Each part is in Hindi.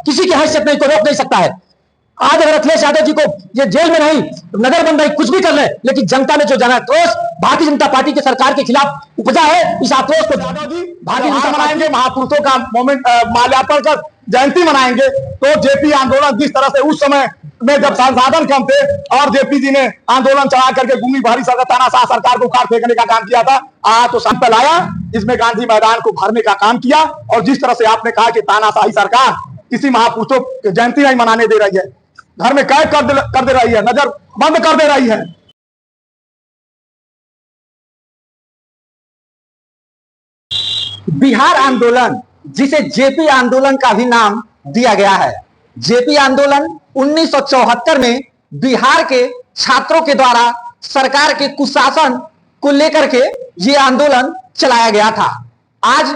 किसी की हैसियत नहीं, को रोक नहीं सकता है। आज अगर अखिलेश यादव जी को ये जेल में नहीं, नगर बंद नहीं, कुछ भी कर ले, लेकिन जनता ने जो जन आक्रोश भारतीय जनता पार्टी के सरकार के खिलाफ उपजा है, इस आक्रोश को यादव जी भारतीय जनता मनाएंगे, महापुरुषों का मोमेंट माल्यार्पण कर जयंती मनाएंगे। तो जेपी आंदोलन जिस तरह से उस समय में जब संसाधन कम थे और जेपी जी ने आंदोलन चला करके गुमी भारी तानाशाह सरकार को उखाड़ फेंकने का काम किया था, आज तो संत लाया, इसमें गांधी मैदान को भरने का काम किया। और जिस तरह से आपने कहा कि तानाशाही सरकार किसी महापुरुषों की जयंती नहीं मनाने दे रही है, घर में कैद कर दे रही है, नजर बंद कर दे रही है। बिहार आंदोलन, जिसे जेपी आंदोलन का भी नाम दिया गया है, जेपी आंदोलन 1974 में बिहार के छात्रों के द्वारा सरकार के कुशासन को लेकर के ये आंदोलन चलाया गया था। आज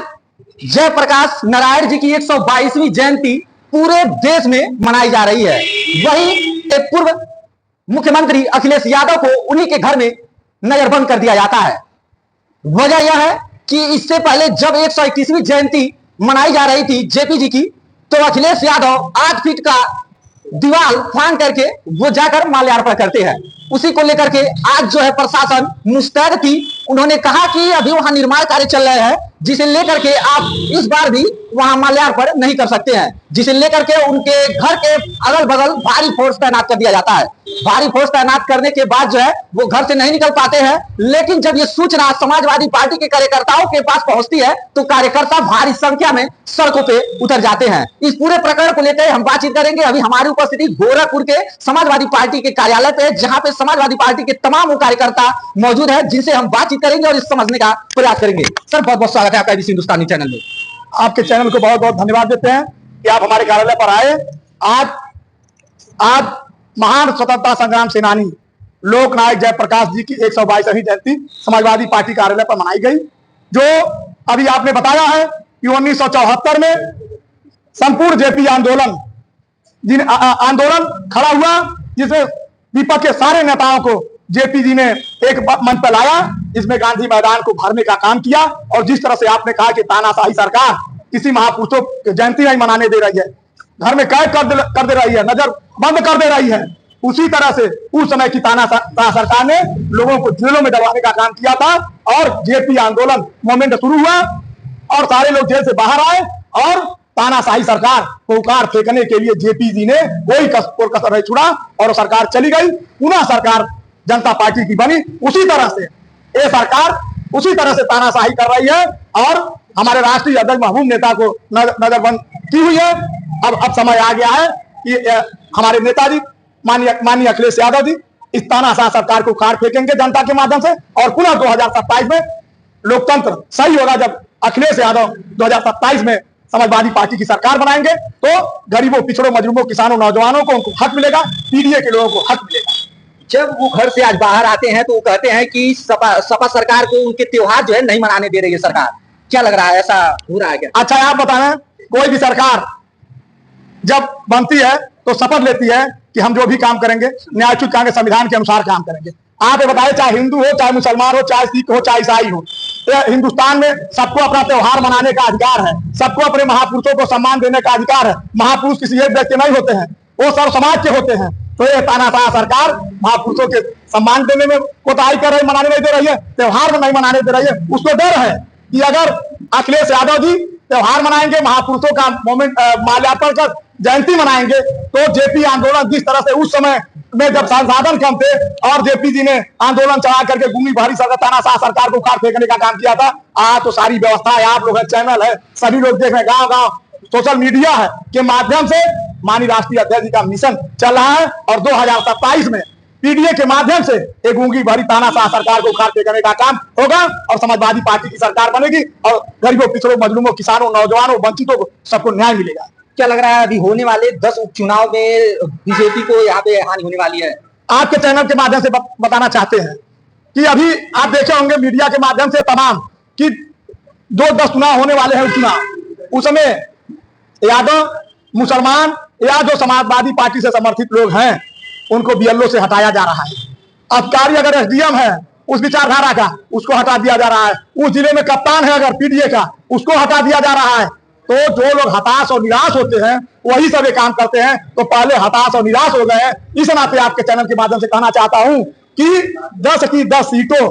जयप्रकाश नारायण जी की 122वीं जयंती पूरे देश में मनाई जा रही है। वहीं पूर्व मुख्यमंत्री अखिलेश यादव को उन्हीं के घर में नजरबंद कर दिया जाता है। वजह यह है कि इससे पहले जब 121वीं जयंती मनाई जा रही थी जेपी जी की, तो अखिलेश यादव 8 फीट का दीवार फांद करके वो जाकर माल्यार्पण करते हैं। उसी को लेकर के आज जो है प्रशासन मुस्तैद थी। उन्होंने कहा कि अभी वहां निर्माण कार्य चल रहे हैं, जिसे लेकर के आप इस बार भी वहां माल्यार्पण नहीं कर सकते हैं, जिसे लेकर के उनके घर के अगल बगल भारी फोर्स तैनात कर दिया जाता है। भारी फोर्स तैनात करने के बाद जो है वो घर से नहीं निकल पाते हैं। लेकिन जब ये सूचना समाजवादी पार्टी के कार्यकर्ताओं के पास पहुंचती है तो कार्यकर्ता भारी संख्या में सड़कों पे उतर जाते हैं। इस पूरे प्रकरण को लेकर हम बातचीत करेंगे। अभी हमारी उपस्थिति गोरखपुर के समाजवादी पार्टी के कार्यालय पे, जहां पे समाजवादी पार्टी के तमाम कार्यकर्ता मौजूद है, जिनसे हम बातचीत करेंगे और इस समझने का प्रयास करेंगे। सर, बहुत बहुत स्वागत है आपका ABC हिंदुस्तानी चैनल में। आपके चैनल को बहुत बहुत धन्यवाद देते हैं कि आप हमारे कार्यालय पर आए। आज महान स्वतंत्रता संग्राम सेनानी लोकनायक जयप्रकाश जी की 122वीं जयंती समाजवादी पार्टी कार्यालय पर मनाई गई। जो अभी आपने बताया है कि 1974 में संपूर्ण जेपी आंदोलन खड़ा हुआ, जिसमें विपक्ष के सारे नेताओं को जेपी जी ने एक मंच पर लाया, इसमें गांधी मैदान को भरने का काम किया। और जिस तरह से आपने कहा कि तानाशाही सरकार किसी महापुरुषों की जयंती नहीं मनाने दे रही है, घर में कैद कर दे रही है, नजर बंद कर दे रही है, उसी तरह से उस समय की तानाशाह सरकार ने लोगों को जेलों में डलवाने का काम किया था। और जेपी आंदोलन मोमेंट शुरू हुआ और सारे लोग जेल से बाहर आए और तानाशाही सरकार को उखाड़ फेंकने के लिए जेपी जी ने कोई कसर नहीं छोड़ा और सरकार चली गई। पुनः सरकार जनता पार्टी की बनी। उसी तरह से ये सरकार उसी तरह से तानाशाही कर रही है और हमारे राष्ट्रीय अध्यक्ष महबूब नेता को नजरबंद की हुई है। अब समय आ गया है कि हमारे नेताजी माननीय अखिलेश यादव जी इस तानाशाह सरकार को उखाड़ फेंकेंगे जनता के माध्यम से। और पुनः 2027 में लोकतंत्र सही होगा जब अखिलेश यादव 2027 में समाजवादी पार्टी की सरकार बनाएंगे, तो गरीबों, पिछड़ों, मजलूमों, किसानों, नौजवानों को उनको हक मिलेगा, पीडीए के लोगों को हक मिलेगा। जब वो घर से आज बाहर आते हैं तो वो कहते हैं कि सपा सरकार को उनके त्योहार जो है नहीं मनाने दे रही है सरकार। क्या लग रहा है, ऐसा हो रहा है क्या? अच्छा, आप बताना, कोई भी सरकार जब बनती है तो शपथ लेती है कि हम जो भी काम करेंगे न्यायोचित करेंगे, संविधान के अनुसार काम करेंगे। आप ये बताइए, चाहे हिंदू हो, चाहे मुसलमान हो, चाहे सिख हो, चाहे ईसाई हो, हिंदुस्तान में सबको अपना त्योहार मनाने का अधिकार है, सबको अपने महापुरुषों को सम्मान देने का अधिकार है। महापुरुष किसी एक व्यक्ति नहीं होते हैं, वो सर्व समाज के होते हैं। तो ये तानाशाह सरकार महापुरुषों के सम्मान देने में कोताही कर रही, मनाने नहीं दे रही है, त्योहार में नहीं मनाने दे रही है। उसको डर है कि अगर अखिलेश यादव जी त्योहार मनाएंगे, महापुरुषों का मोमेंट माल्यार्पण कर जयंती मनाएंगे, तो जेपी आंदोलन जिस तरह से उस समय में जब संसाधन कम थे और जेपी जी ने आंदोलन चला करके गुमी भारी तानाशाह सरकार को उखाड़ फेंकने का काम किया था, आज तो सारी व्यवस्था है, आप लोग है, चैनल है, सभी लोग देख रहे हैं, गांव-गांव सोशल मीडिया है के माध्यम से माननीय राष्ट्रीय अध्यक्ष जी का मिशन चल रहा है। और 2027 में पीडीए के माध्यम से एक गूंगी भरी तानाशाह सरकार को उखाड़ फेंकने का काम होगा और समाजवादी पार्टी की सरकार बनेगी और गरीबों, पिछड़ों, मजलूमों, किसानों, नौजवानों, वंचितों को सबको न्याय मिलेगा। क्या लग रहा है अभी होने वाले 10 उपचुनाव में बीजेपी को यहाँ पे हानि होने वाली है? आपके चैनल के माध्यम से बताना चाहते हैं कि अभी आप देखे होंगे मीडिया के माध्यम से तमाम कि 10 चुनाव होने वाले हैं, उपचुनाव, उसमें यादव, मुसलमान या जो समाजवादी पार्टी से समर्थित लोग हैं उनको बीएलओ से हटाया जा रहा है। अधिकारी अगर एसडीएम है उस विचारधारा का, उसको हटा दिया जा रहा है। उस जिले में कप्तान है अगर पीडीए का, उसको हटा दिया जा रहा है। तो जो लोग हताश और निराश होते हैं वही सब ये काम करते हैं। तो पहले हताश और निराश हो गए हैं। इस नाते आपके चैनल के माध्यम से कहना चाहता हूं कि 10 की 10 सीटों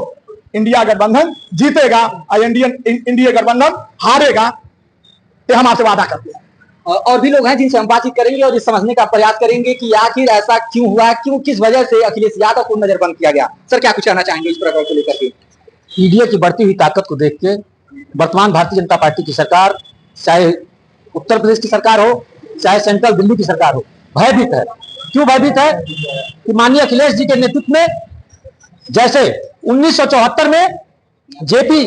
इंडिया गठबंधन जीतेगा और इंडिया गठबंधन हारेगा, ये हम आपसे वादा करते हैं। और भी लोग हैं जिनसे हम बातचीत करेंगे और ये समझने का प्रयास करेंगे कि आखिर ऐसा क्यों हुआ, क्यों, किस वजह से अखिलेश यादव को नजरबंद किया गया। सर, क्या कुछ कहना चाहेंगे इस प्रकरण को लेकर के? ईडीए की बढ़ती हुई ताकत को देख के वर्तमान भारतीय जनता पार्टी की सरकार, चाहे उत्तर प्रदेश की सरकार हो, चाहे सेंट्रल दिल्ली की सरकार हो, भयभीत है। क्यों भयभीत है? कि माननीय अखिलेश जी के नेतृत्व में, जैसे 1974 में जेपी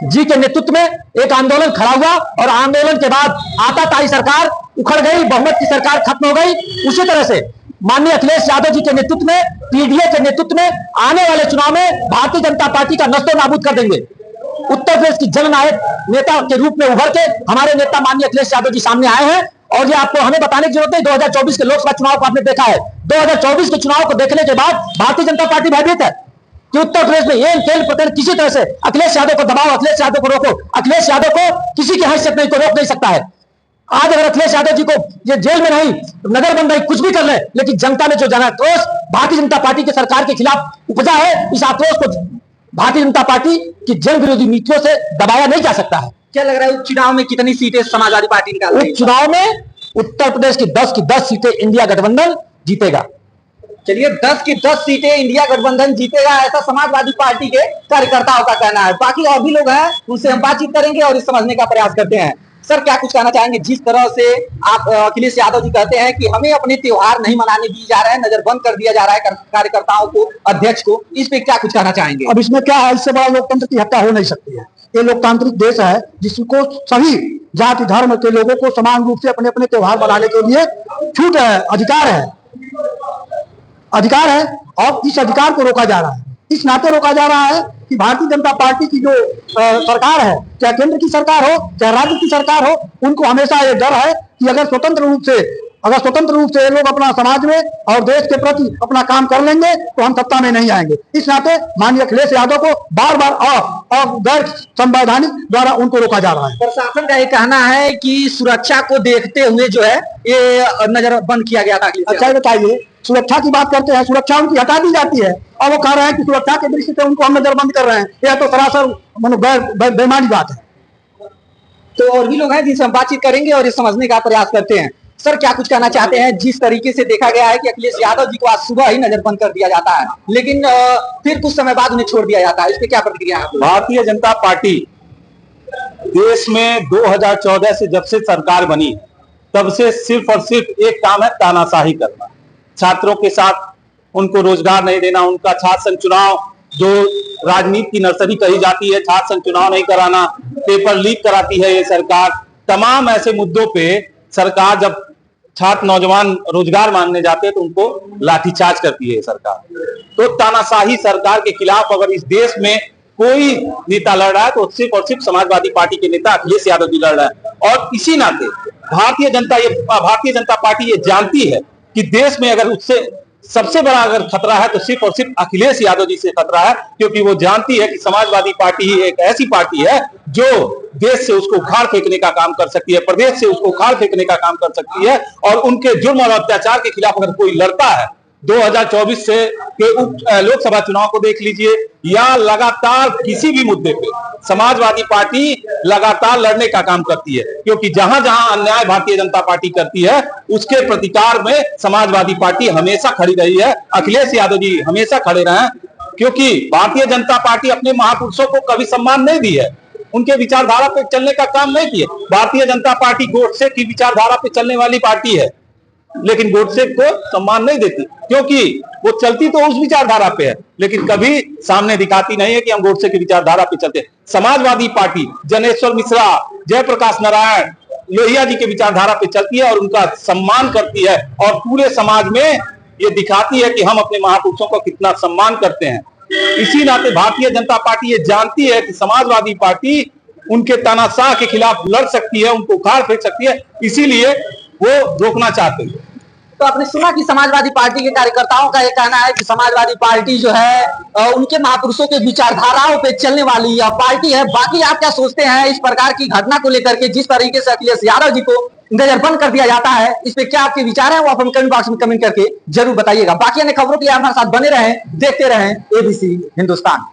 जी के नेतृत्व में एक आंदोलन खड़ा हुआ और आंदोलन के बाद आताताई सरकार उखड़ गई, बहुमत की सरकार खत्म हो गई, उसी तरह से माननीय अखिलेश यादव जी के नेतृत्व में, पीडीए के नेतृत्व में आने वाले चुनाव में भारतीय जनता पार्टी का नष्टो नाबूद कर देंगे। उत्तर प्रदेश की जननायक नेता के रूप में उभर के हमारे नेता माननीय अखिलेश यादव जी सामने आए हैं। और ये आपको हमें बताने की जरूरत नहीं, 2024 के लोकसभा चुनाव को आपने देखा है। 2024 के चुनाव को देखने के बाद भारतीय जनता पार्टी भयभीत है कि उत्तर प्रदेश में ये खेल प्रकरण किसी तरह से अखिलेश यादव को दबाओ, अखिलेश यादव को रोको। अखिलेश यादव को किसी की हैसियत नहीं को रोक नहीं सकता है। आज अगर अखिलेश यादव जी को ये जेल में नहीं, नजरबंदी, कुछ भी कर ले, लेकिन जनता में जो जन आक्रोश भारतीय जनता पार्टी की सरकार के खिलाफ उपजा है, इस आक्रोश को भारतीय जनता पार्टी की जन विरोधी नीतियों से दबाया नहीं जा सकता है। क्या लग रहा है उपचुनाव में कितनी सीटें समाजवादी पार्टी निकाल रही है? उपचुनाव में उत्तर प्रदेश की 10 की 10 सीटें इंडिया गठबंधन जीतेगा। चलिए, 10 की 10 सीटें इंडिया गठबंधन जीतेगा, ऐसा समाजवादी पार्टी के कार्यकर्ताओं का कहना है। बाकी और भी लोग हैं, उनसे हम बातचीत करेंगे और इस समझने का प्रयास करते हैं। सर, क्या कुछ कहना चाहेंगे? जिस तरह से आप अखिलेश यादव जी कहते हैं कि हमें अपने त्योहार नहीं मनाने दिए जा रहे हैं, नजरबंद कर दिया जा रहा है कार्यकर्ताओं को, अध्यक्ष को, इस पे क्या कुछ कहना चाहेंगे? अब इसमें क्या है, इससे बड़ा लोकतंत्र की हत्या हो नहीं सकती है। ये लोकतांत्रिक देश है जिसको सभी जाति धर्म के लोगों को समान रूप से अपने अपने त्योहार मनाने के लिए छूट है, अधिकार है और इस अधिकार को रोका जा रहा है। इस नाते रोका जा रहा है कि भारतीय जनता पार्टी की जो सरकार है, चाहे केंद्र की सरकार हो चाहे राज्य की सरकार हो, उनको हमेशा ये डर है कि अगर स्वतंत्र रूप से ये लोग अपना समाज में और देश के प्रति अपना काम कर लेंगे तो हम सत्ता में नहीं आएंगे। इस नाते माननीय अखिलेश यादव को बार बार और गैर संवैधानिक द्वारा उनको रोका जा रहा है। प्रशासन का ये कहना है कि सुरक्षा को देखते हुए जो है ये नजरबंद किया गया था। अच्छा, बताइए, सुरक्षा की बात करते हैं, सुरक्षा उनकी हटा दी जाती है और वो कह रहे हैं कि सुरक्षा के दृष्टि से उनको हम नजरबंद कर रहे हैं। यह तो सरासर बेमानी बात है। तो और भी लोग हैं जिनसे हम बातचीत करेंगे और ये समझने का प्रयास करते हैं। सर, क्या कुछ कहना चाहते हैं? जिस तरीके से देखा गया है कि अखिलेश यादव जी को आज सुबह ही नजरबंद कर दिया जाता है, लेकिन फिर कुछ समय बाद उन्हें छोड़ दिया जाता है, इस पे क्या प्रतिक्रिया है? भारतीय जनता पार्टी देश में 2014 से जब से सरकार बनी तब से सिर्फ और सिर्फ एक काम है, तानाशाही करना। छात्रों के साथ उनको रोजगार नहीं देना, उनका छात्र संघ चुनाव जो राजनीति की नर्सरी कही जाती है, छात्र संघ चुनाव नहीं कराना, पेपर लीक कराती है ये सरकार। तमाम ऐसे मुद्दों पे सरकार जब छात्र नौजवान रोजगार मांगने जाते हैं तो उनको लाठीचार्ज करती है सरकार। तो तानाशाही सरकार के खिलाफ अगर इस देश में कोई नेता लड़ रहा है तो सिर्फ और सिर्फ समाजवादी पार्टी के नेता अखिलेश यादव जी लड़ रहा है। और इसी नाते भारतीय जनता पार्टी ये जानती है कि देश में अगर उससे सबसे बड़ा अगर खतरा है तो सिर्फ और सिर्फ अखिलेश यादव जी से खतरा है, क्योंकि वो जानती है कि समाजवादी पार्टी ही एक ऐसी पार्टी है जो देश से उसको उखाड़ फेंकने का काम कर सकती है, प्रदेश से उसको उखाड़ फेंकने का काम कर सकती है। और उनके जुर्म और अत्याचार के खिलाफ अगर कोई लड़ता है, 2024 से के लोकसभा चुनाव को देख लीजिए या लगातार किसी भी मुद्दे पे समाजवादी पार्टी लगातार लड़ने का काम करती है, क्योंकि जहां जहां अन्याय भारतीय जनता पार्टी करती है उसके प्रतिकार में समाजवादी पार्टी हमेशा खड़ी रही है। अखिलेश यादव जी हमेशा खड़े रहे, क्योंकि भारतीय जनता पार्टी अपने महापुरुषों को कभी सम्मान नहीं दी है, उनके विचारधारा पे चलने का काम नहीं किया। भारतीय जनता पार्टी गोडसे की विचारधारा पे चलने वाली पार्टी है, लेकिन गोडसे को सम्मान नहीं देती, क्योंकि वो चलती तो उस विचारधारा पे है लेकिन कभी सामने दिखाती नहीं है कि हम गोडसे की विचारधारा पे चलते हैं। समाजवादी पार्टी जनेश्वर मिश्रा, जयप्रकाश नारायण, लोहिया जी के विचारधारा पे चलती है और उनका सम्मान करती है और पूरे समाज में ये दिखाती है कि हम अपने महापुरुषों को कितना सम्मान करते हैं। इसी नाते भारतीय जनता पार्टी ये जानती है कि समाजवादी पार्टी उनके तानाशाह के खिलाफ लड़ सकती है, उनको उखाड़ फेंक सकती है, इसीलिए वो रोकना चाहते हैं। तो आपने सुना कि समाजवादी पार्टी के कार्यकर्ताओं का यह कहना है कि समाजवादी पार्टी जो है उनके महापुरुषों के विचारधाराओं पे चलने वाली यह पार्टी है। बाकी आप क्या सोचते हैं इस प्रकार की घटना को लेकर के, जिस तरीके से अखिलेश यादव जी को नजरबंद कर दिया जाता है, इस पे क्या आपके विचार हैं वो आप हम कमेंट बॉक्स में कमेंट करके जरूर बताइएगा। बाकी अन्य खबरों के लिए हमारे साथ बने रहें, देखते रहें ABC हिंदुस्तान।